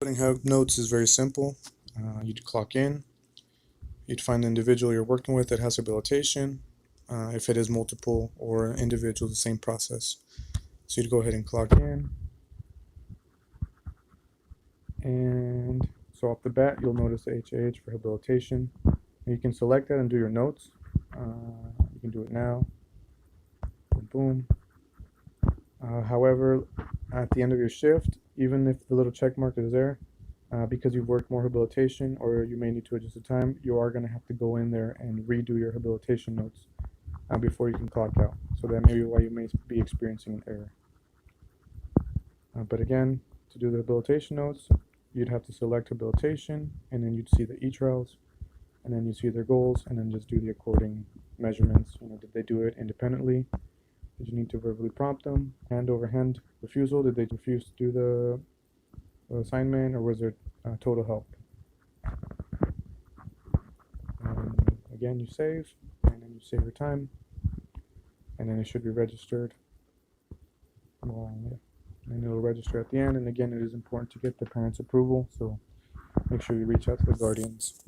Putting notes is very simple. You'd clock in. You'd find the individual you're working with that has habilitation. If it is multiple or individual, the same process. So you'd go ahead and clock in. And so off the bat, you'll notice the HAH for habilitation. And you can select that and do your notes. You can do it now. Boom, boom. However, at the end of your shift, even if the little check mark is there, because you've worked more habilitation or you may need to adjust the time, you are going to have to go in there and redo your habilitation notes before you can clock out. So that may be why you may be experiencing an error. But again, to do the habilitation notes, you'd have to select habilitation, and then you'd see the eTrials, and then you see their goals, and then just do the according measurements. Did they do it independently? Did you need to verbally prompt them? Hand over hand refusal? Did they refuse to do the assignment, or was there total help? And again, you save, and then you save your time, and then it should be registered. And it'll register at the end. And again, it is important to get the parents' approval, so make sure you reach out to the guardians.